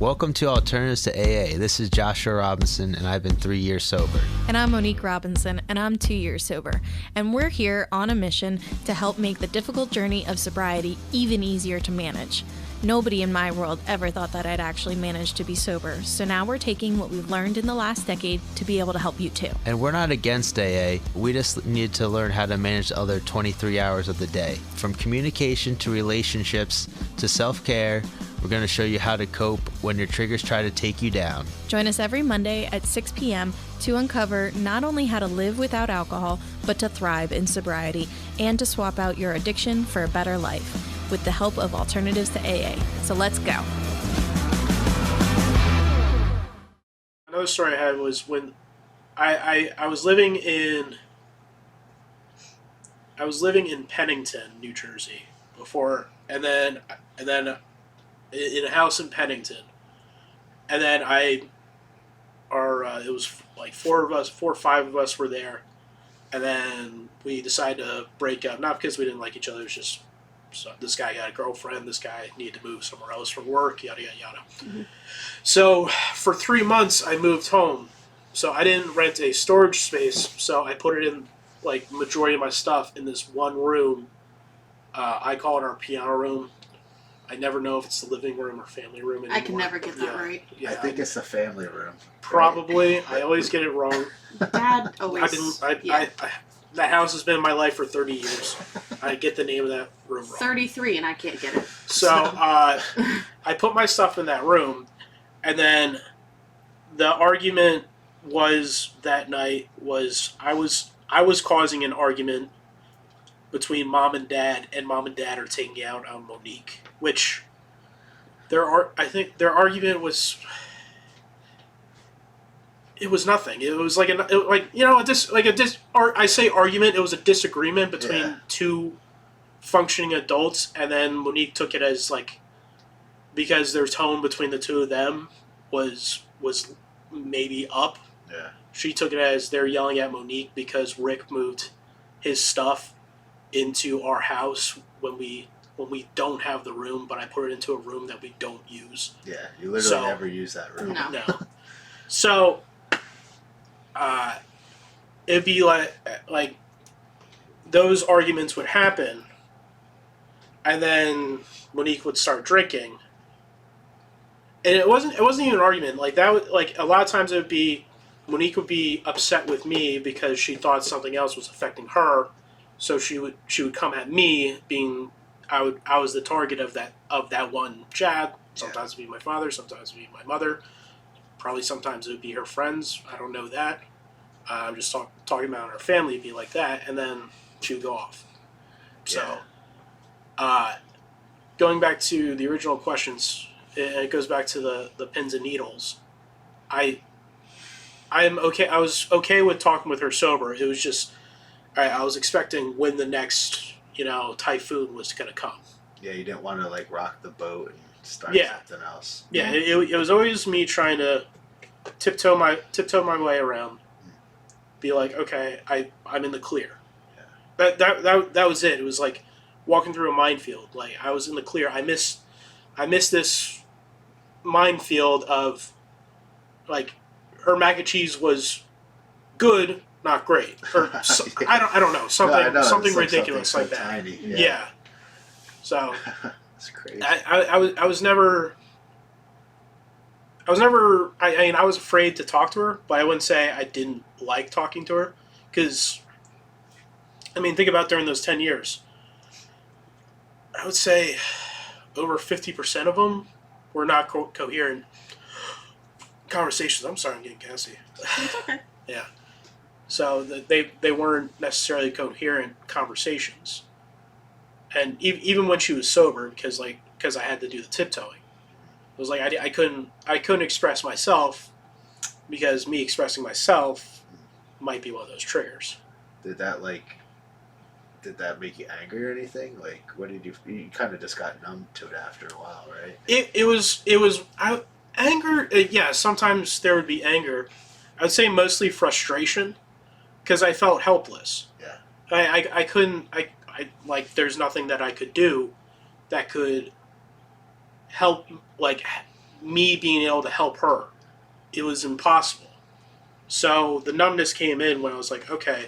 Welcome to Alternatives to AA. This is Joshua Robinson, and I've been 3 years sober. And I'm Monique Robinson, and I'm 2 years sober. And we're here on a mission to help make the difficult journey of sobriety even easier to manage. Nobody in my world ever thought that I'd actually manage to be sober. So now we're taking what we've learned in the last decade to be able to help you too. And we're not against AA. We just need to learn how to manage the other 23 hours of the day. From communication to relationships to self-care, we're going to show you how to cope when your triggers try to take you down. Join us every Monday at 6 p.m. to uncover not only how to live without alcohol, but to thrive in sobriety and to swap out your addiction for a better life with the help of Alternatives to AA. So let's go. Another story I had was when I was living in Pennington, New Jersey before, and then in a house in Pennington, and then it was like four or five of us were there, and then we decided to break up, not because we didn't like each other, it was just this guy got a girlfriend, this guy needed to move somewhere else for work, yada yada yada. Mm-hmm. So for 3 months I moved home, so I didn't rent a storage space, so I put it in, like, majority of my stuff in this one room. I call it our piano room. I never know if it's the living room or family room anymore. I can never get that right. Yeah, I think it's the family room. Probably. Right? I always get it wrong. Dad always. That house has been in my life for 30 years. I get the name of that room wrong. 33 and I can't get it. So I put my stuff in that room, and then the argument was that night was I was causing an argument between mom and dad are taking out on Monique, which I think their argument was, it was nothing. It was like I say argument. It was a disagreement between two functioning adults, and then Monique took it as, like, because their tone between the two of them was maybe up. Yeah. She took it as they're yelling at Monique because Rick moved his stuff into our house when we don't have the room, but I put it into a room that we don't use. Yeah, you literally never use that room. No. So, it'd be like those arguments would happen, and then Monique would start drinking, and it wasn't even an argument like that. Like, a lot of times it would be Monique would be upset with me because she thought something else was affecting her. So she would come at me, being I was the target of that one jab. Sometimes it'd be my father, sometimes it'd be my mother, probably sometimes it would be her friends. I don't know that. I'm just talking about her family. It'd be like that, and then she would go off. So, going back to the original questions, it goes back to the pins and needles. I'm okay. I was okay with talking with her sober. It was just, I was expecting when the next, typhoon was going to come. Yeah, you didn't want to, like, rock the boat and start something else. Yeah, it was always me trying to tiptoe my way around. Be like, okay, I'm in the clear. Yeah. That was it. It was like walking through a minefield. Like, I was in the clear. I missed this minefield of, like, her mac and cheese was good, not great, or I don't know, something ridiculous like that. Tiny, yeah. So that's crazy. I was never. I was afraid to talk to her, but I wouldn't say I didn't like talking to her, because, think about during those 10 years. I would say over 50% of them were not coherent conversations. I'm sorry, I'm getting gassy. It's okay. Yeah. So they weren't necessarily coherent conversations, and even when she was sober, because I had to do the tiptoeing, it was like I couldn't express myself, because me expressing myself might be one of those triggers. Did that make you angry or anything? Like, what did you kind of just got numb to it after a while, right? It was anger. Yeah, sometimes there would be anger. I would say mostly frustration, because I felt helpless. Yeah. I couldn't, there's nothing that I could do that could help, like, me being able to help her. It was impossible. So the numbness came in when I was like, okay,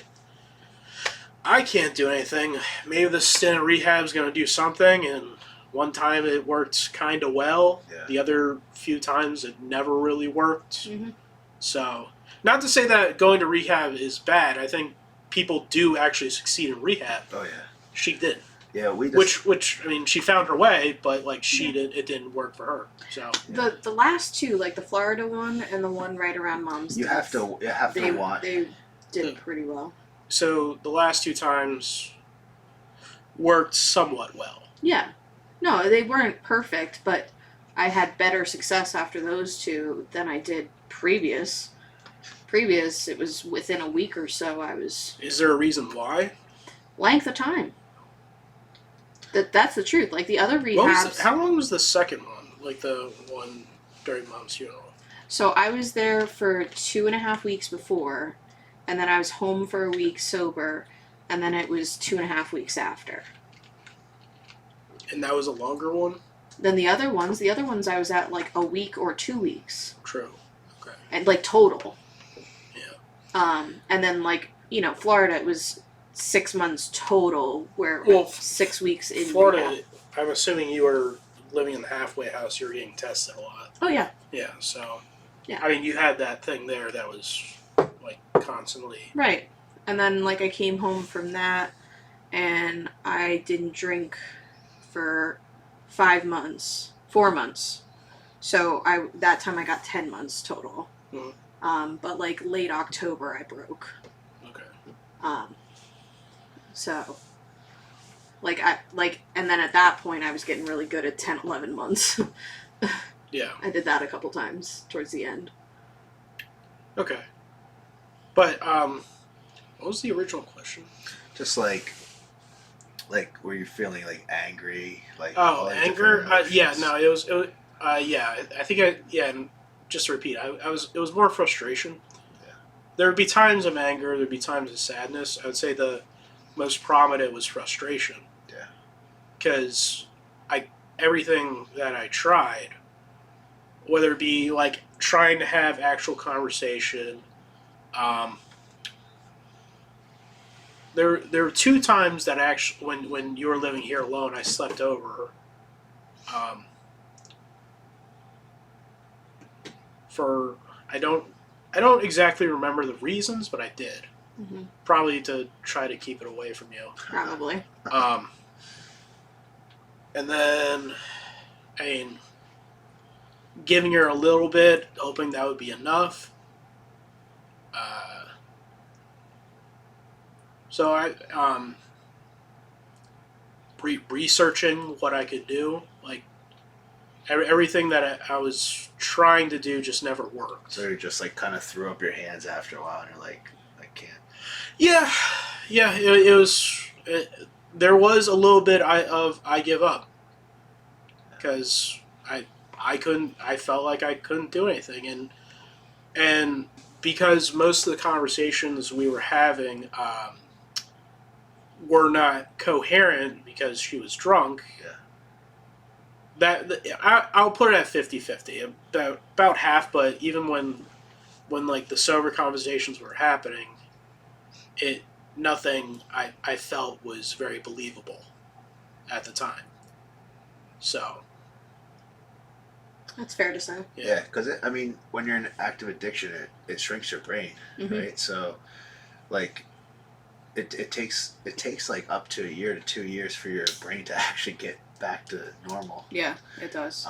I can't do anything. Maybe this stint in rehab is going to do something. And one time it worked kind of well. Yeah. The other few times it never really worked. Mm-hmm. So, not to say that going to rehab is bad. I think people do actually succeed in rehab. Oh yeah. She did. Yeah, we just, Which I mean, she found her way, but like it didn't work for her. So The last two, like the Florida one and the one right around Mom's you have death, to want. They did pretty well. So the last two times worked somewhat well. Yeah. No, they weren't perfect, but I had better success after those two than I did previous. Previous, it was within a week or so. I was Is there a reason why? length of time. That's the truth. Like the other What was rehabs. how long was the second one? Like the one during Mom's funeral? So I was there for 2.5 weeks before, and then I was home for a week sober, and then it was 2.5 weeks after. And that was a longer one? Then the other ones I was at like a week or 2 weeks, True. Okay. and like total. Yeah. And then like Florida, it was 6 months total, where Well, 6 weeks in Florida, rehab. I'm assuming you were living in the halfway house, you were getting tested a lot. Oh yeah. Yeah, so Yeah. I mean you had that thing there that was like constantly Right. And then like I came home from that, and I didn't drink for 4 months. So that time I got 10 months total. Mhm. But like late October I broke. okay. So and then at that point I was getting really good at 10, 11 months. Yeah. I did that a couple times towards the end. Okay. But what was the original question? Just like were you feeling like angry, like Oh, all the anger. different Yeah, emotions? no, it was yeah. I think and just to repeat, it was more frustration. Yeah. There would be times of anger. There'd be times of sadness. I would say the most prominent was frustration. Yeah. Because everything that I tried, whether it be like trying to have actual conversation, there were two times that actually when you were living here alone, I slept over. For I don't exactly remember the reasons, but I did. Mm-hmm. Probably to try to keep it away from you. Probably. And then, I mean, giving her a little bit, hoping that would be enough. So I researching what I could do, like everything that I was trying to do just never worked. So you just like kind of threw up your hands after a while, and you're like, I can't. Yeah. It was. There was a little bit of I give up because I couldn't. I felt like I couldn't do anything, and because most of the conversations we were having were not coherent because she was drunk. Yeah. I'll put it at 50-50, about half. But even when like the sober conversations were happening, nothing I felt was very believable at the time. So That's fair to say. Yeah, because I mean, when you're in active addiction, it shrinks your brain, Mm-hmm. right? So, like, it takes like up to a year to 2 years for your brain to actually get back to normal. Yeah, it does.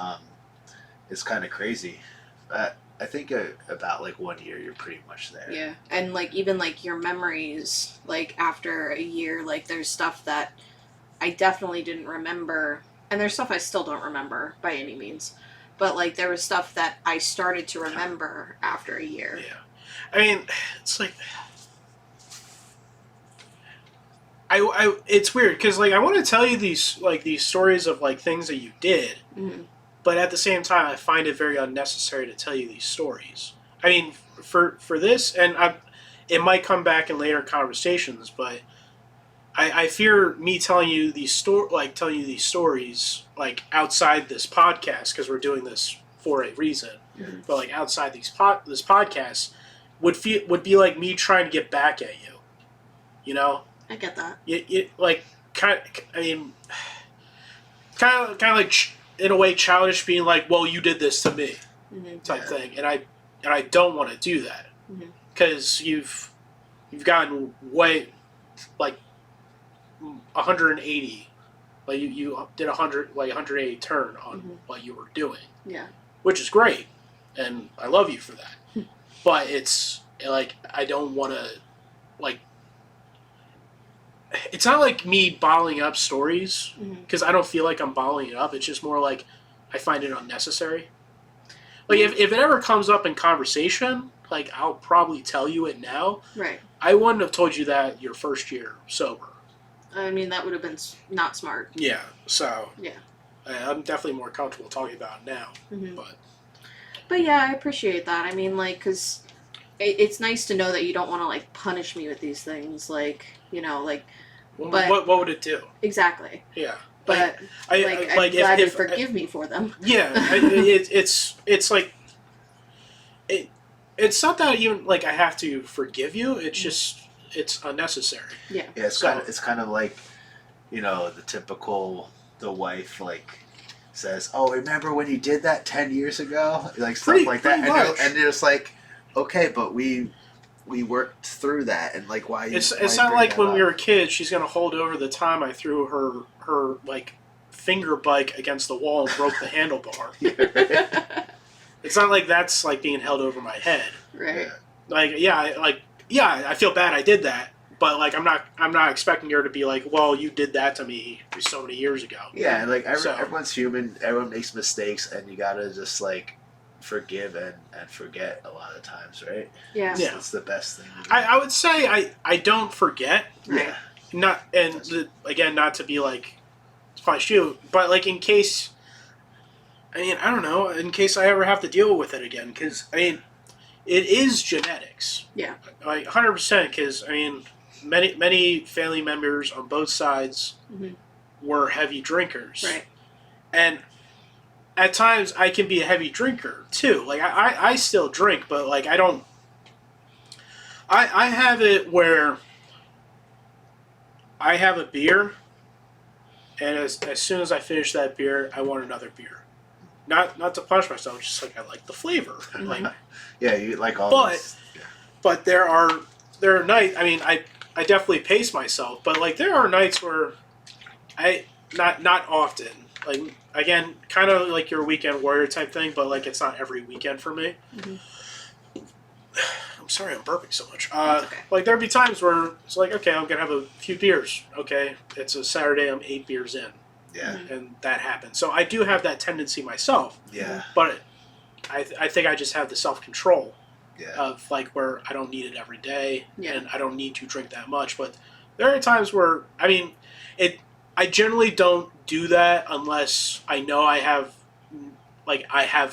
It's kind of crazy. I think about like 1 year, you're pretty much there. Yeah, and like even like your memories, like after a year, like there's stuff that I definitely didn't remember, and there's stuff I still don't remember by any means, but like there was stuff that I started to remember after a year. yeah, I mean, it's like I it's weird because like I want to tell you these stories of like things that you did. Mm-hmm. But at the same time, I find it very unnecessary to tell you these stories. I mean, for this, and it might come back in later conversations, but I fear me telling you these stories like outside this podcast because we're doing this for a reason. Mhm. But like outside this podcast would be like me trying to get back at you. You know, I get that. it like kind of, I mean, kind of like in a way childish, being like, well, you did this to me, type thing, and I don't want to do that because you've gotten way like 180, like you did 180 turn on what you were doing, which is great, and I love you for that. But it's like I don't want to like. It's not like me bottling up stories because I don't feel like I'm bottling it up. It's just more like I find it unnecessary. Like if it ever comes up in conversation, like I'll probably tell you it now. Right. I wouldn't have told you that your first year sober. I mean, that would have been not smart. Yeah. So. Yeah. I'm definitely more comfortable talking about it now. But yeah, I appreciate that. I mean, like, because it's nice to know that you don't want to like punish me with these things, like, you know, like. But what would it do? Exactly. Yeah. But I'm glad you forgive me for them. Yeah, it's like it's not that even like I have to forgive you. It's just it's unnecessary. Yeah. Yeah. It's kind of like, you know, the wife like says, "Oh, remember when you did that 10 years ago?" Like stuff like that, and it's like, okay, but we worked through that, and like why? It's not like when we were kids. She's gonna hold over the time I threw her like finger bike against the wall and broke the handlebar. It's not like that's like being held over my head. Right. Like I feel bad I did that, but like I'm not expecting her to be like, well, you did that to me so many years ago. Yeah, and like everyone's human. Everyone makes mistakes, and you gotta just like forgive and forget a lot of times, right? Yeah. Yeah. It's the best thing. I would say I don't forget. Right. Not again, not to be like punish you, but like in case. I mean, I don't know. In case I ever have to deal with it again, because I mean, it is genetics. Yeah. Like 100%. Because I mean, many family members on both sides were heavy drinkers. Right. And at times I can be a heavy drinker too. Like I still drink, but like I don't. I have it where I have a beer, and as soon as I finish that beer, I want another beer. Not to punish myself, just like I like the flavor. Like, yeah, you like all. But there are nights. I mean, I definitely pace myself, but like there are nights where I not often. Like again, kind of like your weekend warrior type thing, but like it's not every weekend for me. I'm sorry, I'm burping so much. Okay. Like there'd be times where it's like, okay, I'm gonna have a few beers. Okay, it's a Saturday, I'm 8 beers in. Yeah. And that happens. So I do have that tendency myself. Yeah. But I think I just have the self-control of like where I don't need it every day and I don't need to drink that much. But there are times where, I mean, I generally don't do that unless I know I have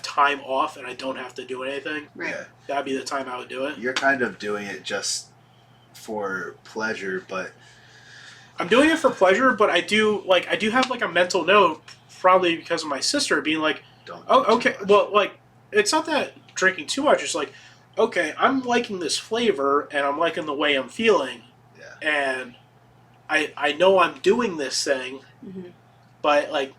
time off and I don't have to do anything. Right. Yeah. That'd be the time I would do it. You're kind of doing it just for pleasure, but I'm doing it for pleasure, but I do have like a mental note, probably because of my sister being like, don't. oh, okay, well, like it's not that drinking too much. It's like, okay, I'm liking this flavor and I'm liking the way I'm feeling, and I know I'm doing this thing, but like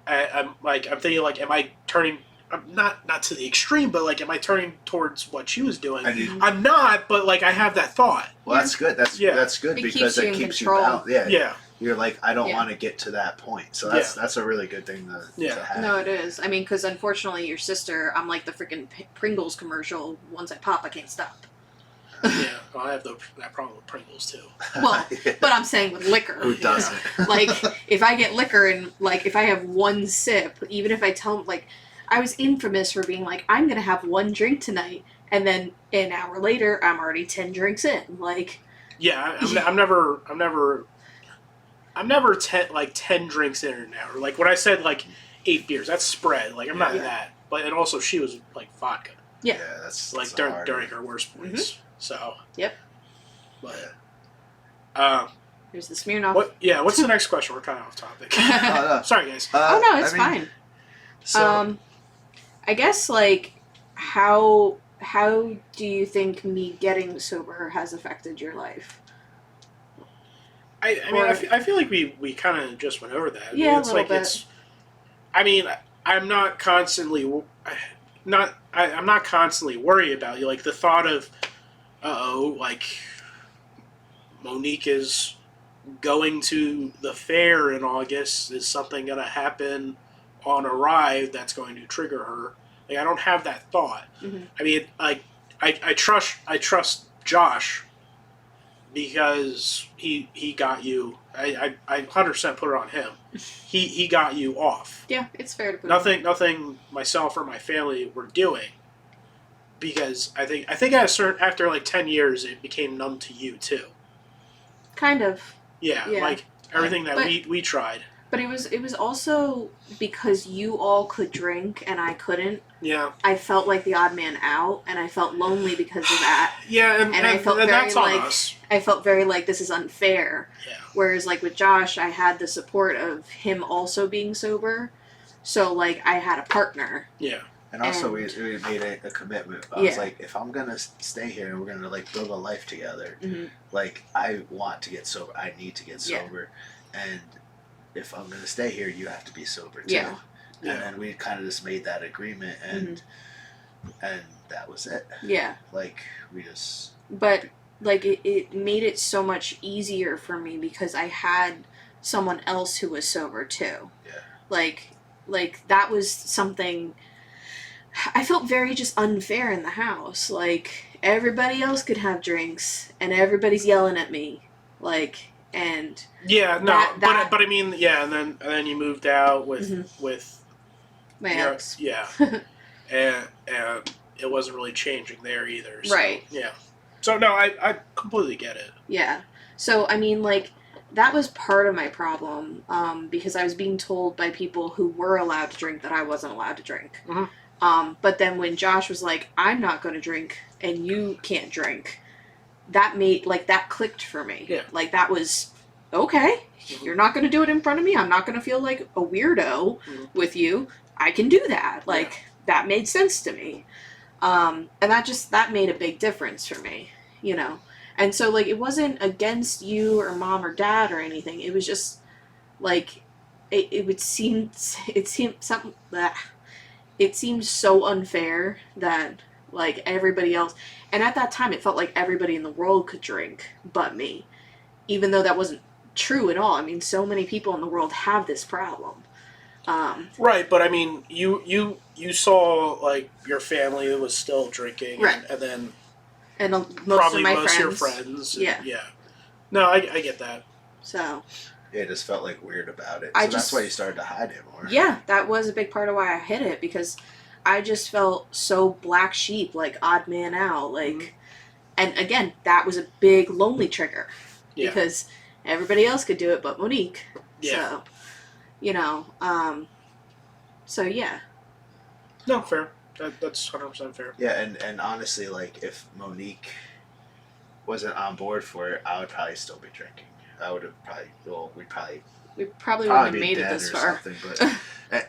I'm thinking like, am I turning? I'm not to the extreme, but like, am I turning towards what she was doing? I'm not, but like, I have that thought. Well, that's good. That's good because it keeps you balanced. Yeah. You're like, I don't want to get to that point. So that's a really good thing to have. No, it is. I mean, because unfortunately, your sister, I'm like the freaking Pringles commercial. Once I pop, I can't stop. Yeah, well, I have that problem with Pringles too. Well, but I'm saying with liquor. Who doesn't? Like, if I get liquor and like if I have one sip, even if I tell them like. I was infamous for being like, I'm gonna have one drink tonight, and then an hour later, I'm already 10 drinks in. Like, yeah, I'm never 10 drinks in an hour. Like when I said like 8 beers, that's spread. Like I'm not that, but and also she was like vodka. Yeah, that's like during her worst points. So. Yep. But. Here's the Smirnoff. What's the next question? We're kind of off topic. No. Sorry, guys. Oh no, it's fine. So, I guess, like, how do you think me getting sober has affected your life? I mean, I feel like we kind of just went over that. I Yeah, mean, it's a little like bit. it's. I mean, I'm not constantly I'm not constantly worried about you. Like the thought of, like Monique is going to the fair in August. Is something going to happen on a ride that's going to trigger her? Like I don't have that thought. Mm-hmm. I mean, like I trust Josh because he got you. I 100% put it on him. He got you off. Yeah, it's fair to put Nothing myself or my family were doing, because I think after like 10 years it became numb to you too. Kind of. Yeah. Like everything that we tried. But it was also because you all could drink and I couldn't. Yeah. I felt like the odd man out, and I felt lonely because of that. Yeah, and I felt and very that's on like us. I felt very like this is unfair. Yeah. Whereas like with Josh, I had the support of him also being sober, so like I had a partner. Yeah. And also, we made a commitment. I was like, if I'm gonna stay here and we're gonna like build a life together, like I want to get sober. I need to get sober, and if I'm gonna stay here, you have to be sober too. Yeah. And then we kind of just made that agreement, and that was it. Yeah. Like we just. But like it made it so much easier for me because I had someone else who was sober too. Yeah. Like that was something. I felt very just unfair in the house. Like, everybody else could have drinks, and everybody's yelling at me. Like, and... Yeah, no, but I mean, yeah, and then you moved out with my ex. Yeah. and it wasn't really changing there either. So, right. Yeah. So, no, I completely get it. Yeah. So, I mean, like, that was part of my problem, because I was being told by people who were allowed to drink that I wasn't allowed to drink. Mm-hmm. But then when Josh was like, I'm not going to drink and you can't drink, that made, like, that clicked for me. Yeah. Like, that was, okay, you're not going to do it in front of me. I'm not going to feel like a weirdo with you. I can do that. Like, that made sense to me. And that made a big difference for me, you know? And so, like, it wasn't against you or mom or dad or anything. It was just, like, it seemed so unfair that, like, everybody else... And at that time, it felt like everybody in the world could drink but me. Even though that wasn't true at all. I mean, so many people in the world have this problem. Right, but I mean, you saw, like, your family was still drinking. Right. And then... And most of my most friends. of your friends. Yeah. Yeah. No, I get that. So... Yeah, it just felt like weird about it. So that's why you started to hide it more. Yeah, that was a big part of why I hid it, because I just felt so black sheep, like odd man out, like, and again, that was a big lonely trigger, because everybody else could do it but Monique. Yeah. So, you know, so yeah. No, fair. That's 100% fair. Yeah, and honestly, like, if Monique wasn't on board for it, I would probably still be drinking. I would have probably, we probably wouldn't have made it this far. But anyway,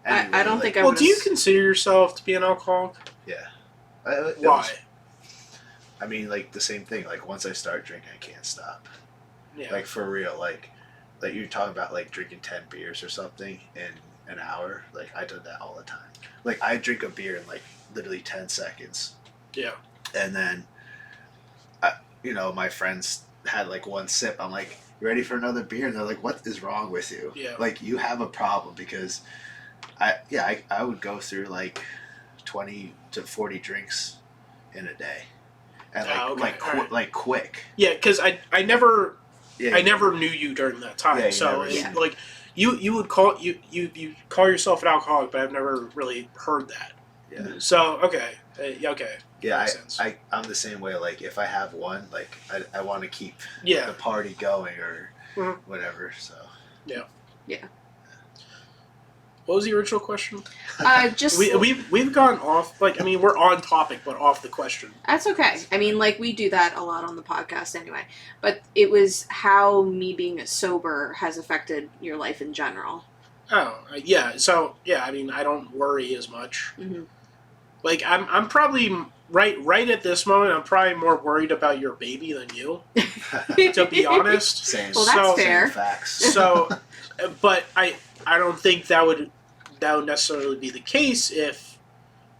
I don't think I Well, would. do you consider yourself to be an alcoholic? Yeah. Why? I mean, like, the same thing. Like, once I start drinking, I can't stop. Yeah. Like, for real. Like you're talking about, like, drinking 10 beers or something in an hour. Like, I did that all the time. Like, I drink a beer in, like, literally 10 seconds. Yeah. And then, you know, my friends had like one sip. I'm like, you ready for another beer? And they're like, what is wrong with you? Yeah. Like, you have a problem, because I would go through like 20 to 40 drinks in a day. And like quick. Yeah, because I never knew you during that time. Yeah, so like you would call you call yourself an alcoholic, but I've never really heard that. Yeah. So okay. Okay. Yeah, I'm the same way. Like, if I have one, like, I want to keep the party going or whatever. So yeah. Yeah. What was the original question? Just we've gone off. Like, I mean, we're on topic, but off the question. That's okay. I mean, like, we do that a lot on the podcast anyway. But it was how me being sober has affected your life in general. Oh, yeah. So yeah, I mean, I don't worry as much. Mm-hmm. Like I'm probably right at this moment. I'm probably more worried about your baby than you, to be honest. Same. Well, that's fair. Same facts. So, but I don't think that would necessarily be the case if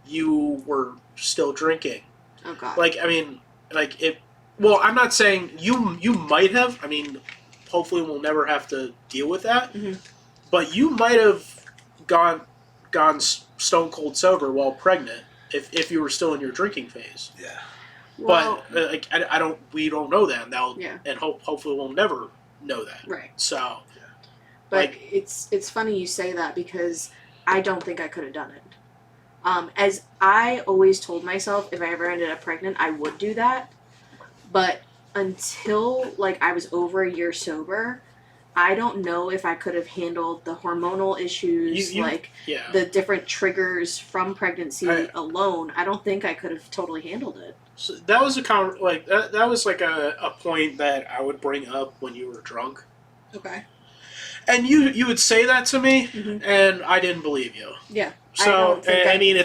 you were still drinking. Oh God. Like I mean, like it. Well, I'm not saying you might have. I mean, hopefully we'll never have to deal with that. Mm-hmm. But you might have gone stone cold sober while pregnant if you were still in your drinking phase. Yeah. Well, But like we don't know that now, yeah. and hopefully we'll never know that. Right. So, but it's funny you say that because I don't think I could have done it. As I always told myself, if I ever ended up pregnant, I would do that. But until like I was over a year sober, I don't know if I could have handled the hormonal issues, the different triggers from pregnancy alone. I don't think I could have totally handled it. So that was that was like a point that I would bring up when you were drunk. Okay. And you would say that to me, mm-hmm. and I didn't believe you. Yeah. So I mean,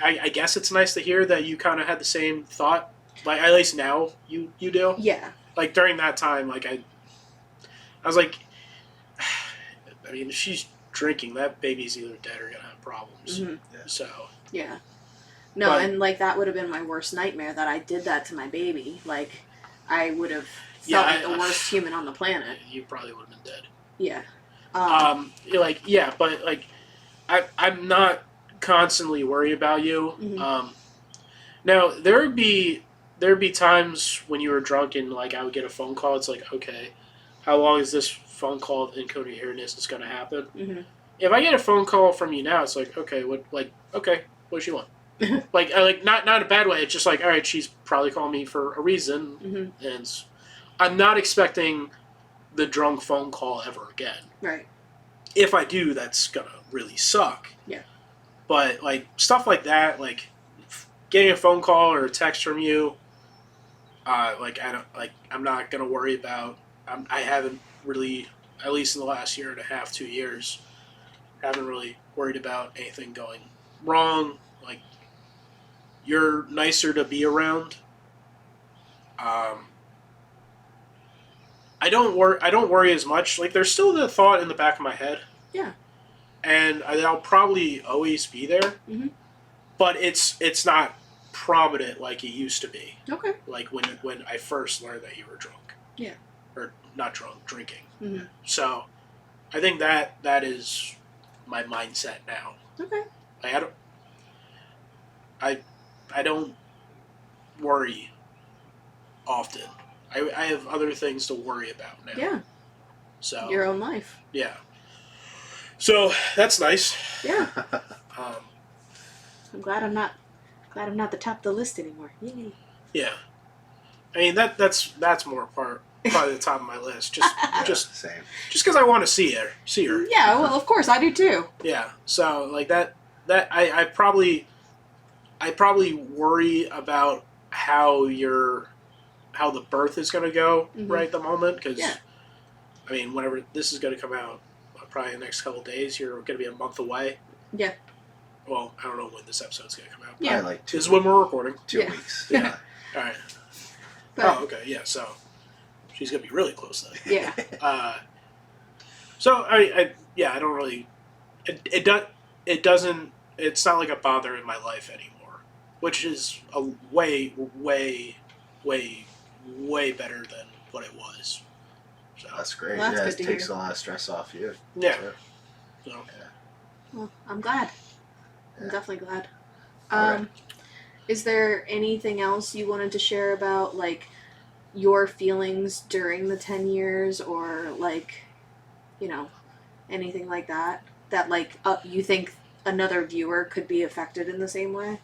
I guess it's nice to hear that you kind of had the same thought. Like at least now you do. Yeah. Like during that time, like I was like, I mean, if she's drinking, that baby's either dead or gonna have problems. Mm-hmm. Yeah. So. Yeah. No, and like that would have been my worst nightmare that I did that to my baby. Like, I would have felt like the worst human on the planet. You probably would have been dead. Yeah. But like, I'm not constantly worried about you. Mm-hmm. Now there'd be times when you were drunk and like I would get a phone call. It's like, okay, how long is this phone call of incoherentness is going to happen? Mm-hmm. If I get a phone call from you now, it's like, okay, what does she want? like not in a bad way. It's just like, all right, she's probably calling me for a reason, mm-hmm. and I'm not expecting the drunk phone call ever again. Right. If I do, that's gonna really suck. Yeah. But like stuff like that, like getting a phone call or a text from you, I'm not gonna worry about. I haven't really, at least in the last year and a half, 2 years, haven't really worried about anything going wrong. Like, you're nicer to be around. I don't worry as much. Like, there's still the thought in the back of my head. Yeah. And I'll probably always be there. Mm-hmm. But it's not prominent like it used to be. Okay. Like when I first learned that you were drunk. Yeah. Or not drunk, drinking. Mm-hmm. So, I think that is my mindset now. Okay. Like, I don't worry often. I have other things to worry about now. Yeah. So your own life. Yeah. So that's nice. Yeah. I'm glad I'm not the top of the list anymore. Yay. Yeah. I mean that's more probably the top of my list. Just same. Just because I want to see her. Yeah. Well, of course I do too. Yeah. So like that I probably worry about how the birth is going to go mm-hmm. right at the moment because yeah. I mean whenever this is going to come out probably in the next couple of days you're going to be a month away. Yeah. Well, I don't know when this episode's going to come out. Yeah. Probably like this is when we're recording. 2 weeks. Yeah. All right. But, okay. Yeah. So she's going to be really close then. Yeah. So I don't really. It doesn't. It's not like a bother in my life anymore, which is a way better than what it was. So that's great. Well, that's it takes a lot of stress off you. Yeah. Sure. So. Yeah. Well, I'm glad. I'm definitely glad. Right. Is there anything else you wanted to share about, like, your feelings during the 10 years or, like, you know, anything like that? That, like, you think another viewer could be affected in the same way?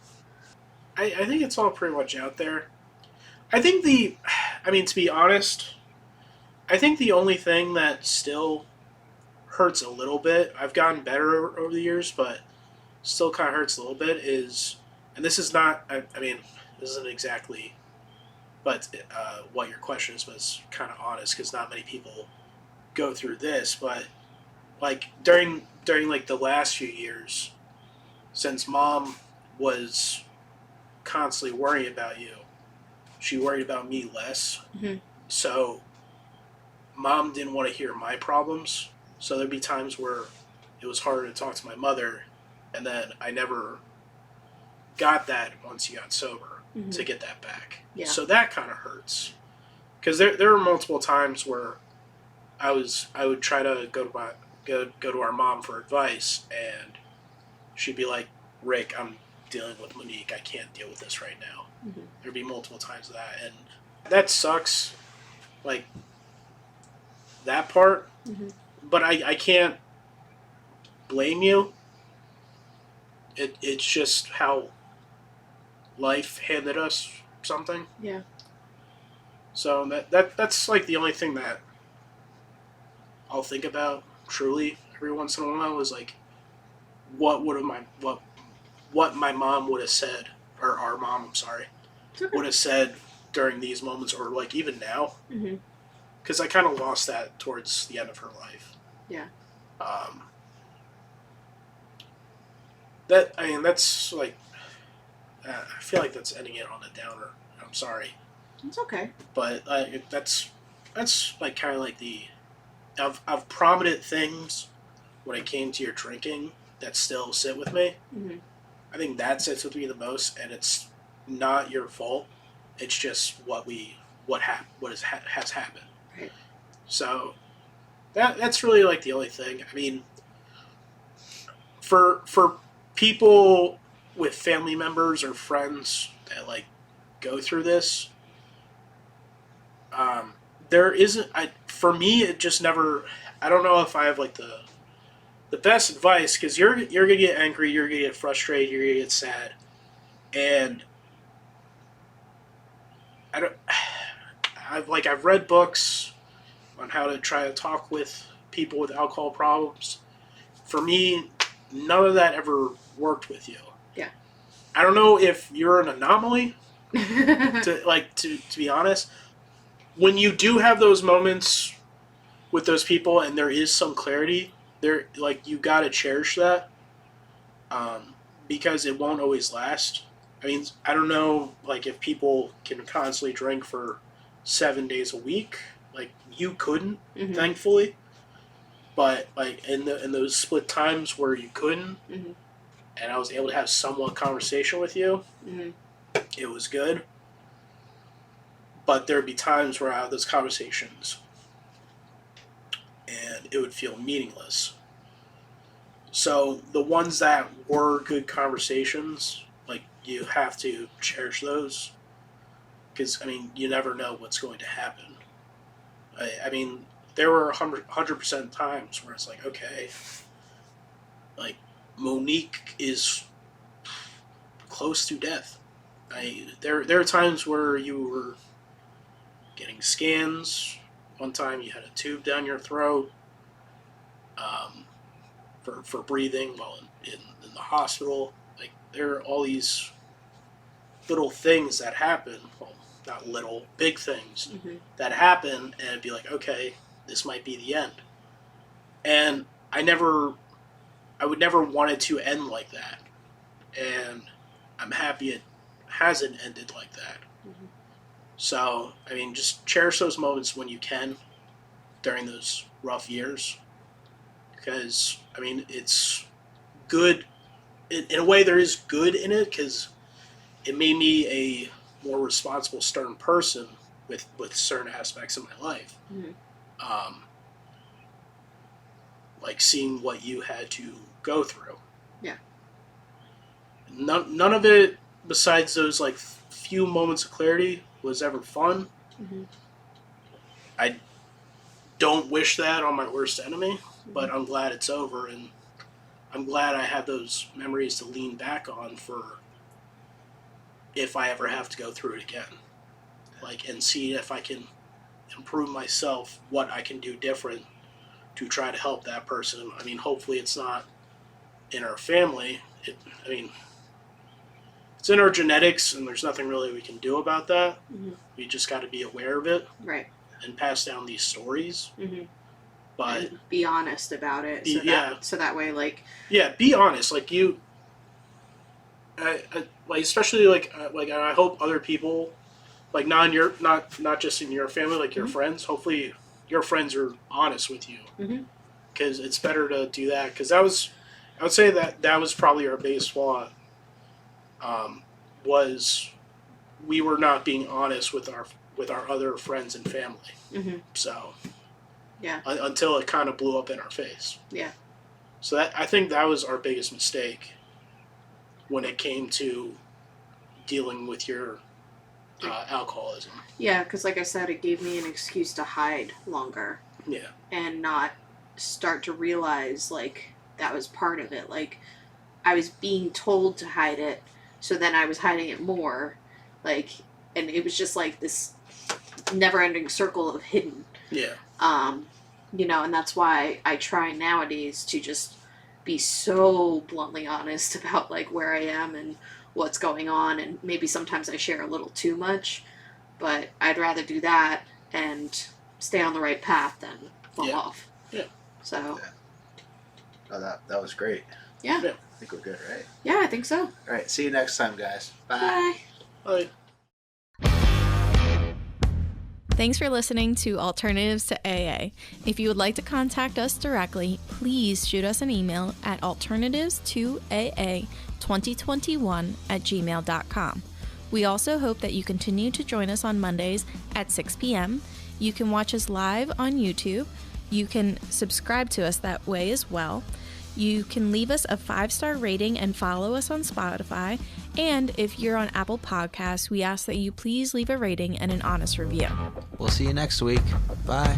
I think it's all pretty much out there. I think to be honest, I think the only thing that still hurts a little bit, I've gotten better over the years, but still kind of hurts a little bit is, and this is not, I mean, this isn't exactly, but what your question is, but it's kind of honest because not many people go through this, but like during like the last few years, since Mom was constantly worrying about you, she worried about me less. Mm-hmm. So Mom didn't want to hear my problems. So there'd be times where it was harder to talk to my mother, and then I never got that once you got sober to get that back. Yeah. So that kind of hurts, because there were multiple times where I would try to go to our mom for advice, and she'd be like, "Rick, I'm dealing with Monique. I can't deal with this right now." Mm-hmm. There'd be multiple times of that, and that sucks. Like that part, but I can't blame you. It's just how life handed us something. Yeah. So that's like the only thing that I'll think about truly every once in a while is like, what my mom would have said, or our mom, I'm sorry, would have said during these moments, or like even now, because I kind of lost that towards the end of her life. Yeah. That's like, I feel like that's ending it on a downer. I'm sorry. It's okay. But that's like kind of like the of prominent things when it came to your drinking that still sit with me. I think that sits with me the most, and it's not your fault. It's just what has happened. Right. So that's really like the only thing. I mean, for people with family members or friends that like go through this, there isn't. For me, it just never. I don't know if I have like the best advice, because you're gonna get angry, you're gonna get frustrated, you're gonna get sad, and I've read books on how to try to talk with people with alcohol problems. For me, none of that ever worked with you. Yeah. I don't know if you're an anomaly. to be honest, when you do have those moments with those people and there is some clarity, you gotta cherish that, because it won't always last. I mean, I don't know, like, if people can constantly drink for 7 days a week. Like, you couldn't, thankfully. But like in those split times where you couldn't, and I was able to have somewhat conversation with you, it was good. But there'd be times where I had those conversations, and it would feel meaningless. So the ones that were good conversations, like, you have to cherish those, because I mean, you never know what's going to happen. I mean, there were 100% times where it's like, okay, like, Monique is close to death. There are times where you were getting scans. One time you had a tube down your throat, for breathing while in the hospital. Like, there are all these little things that happen. Well, not little, big things that happen, and it'd be like, okay, this might be the end. And I would never want it to end like that. And I'm happy it hasn't ended like that. So, I mean, just cherish those moments when you can during those rough years. Because, I mean, it's good. In a way, there is good in it, because it made me a more responsible, stern person with certain aspects of my life. Like seeing what you had to go through. Yeah. None of it, besides those like few moments of clarity, was ever fun. I don't wish that on my worst enemy, but I'm glad it's over, and I'm glad I had those memories to lean back on for if I ever have to go through it again. Like, and see if I can improve myself, what I can do different to try to help that person. I mean, hopefully it's not in our family. It's in our genetics, and there's nothing really we can do about that. We just got to be aware of it. Right. And pass down these stories. but and be honest about it. So that way, like, yeah, be honest. Like you, like especially like I hope other people, like not just in your family, like your friends. Hopefully, your friends are honest with you, because it's better to do that. Because I would say that was probably our biggest flaw. Was we were not being honest with our other friends and family. So, yeah, until it kind of blew up in our face. Yeah. So I think that was our biggest mistake when it came to dealing with your alcoholism. Yeah, because like I said, it gave me an excuse to hide longer. Yeah. And not start to realize, like, that was part of it. Like, I was being told to hide it, so then I was hiding it more. Like, and it was just like this never-ending circle of hidden. Yeah. You know, and that's why I try nowadays to just be so bluntly honest about, like, where I am and what's going on, and maybe sometimes I share a little too much, but I'd rather do that and stay on the right path than fall off. Yeah. So. Yeah. Oh, that was great. Yeah. Yeah. I think we're good, right? Yeah, I think so. All right. See you next time, guys. Bye. Bye. Bye. Thanks for listening to Alternatives to AA. If you would like to contact us directly, please shoot us an email at alternatives2aa2021@gmail.com. We also hope that you continue to join us on Mondays at 6 p.m. You can watch us live on YouTube. You can subscribe to us that way as well. You can leave us a 5-star rating and follow us on Spotify. And if you're on Apple Podcasts, we ask that you please leave a rating and an honest review. We'll see you next week. Bye.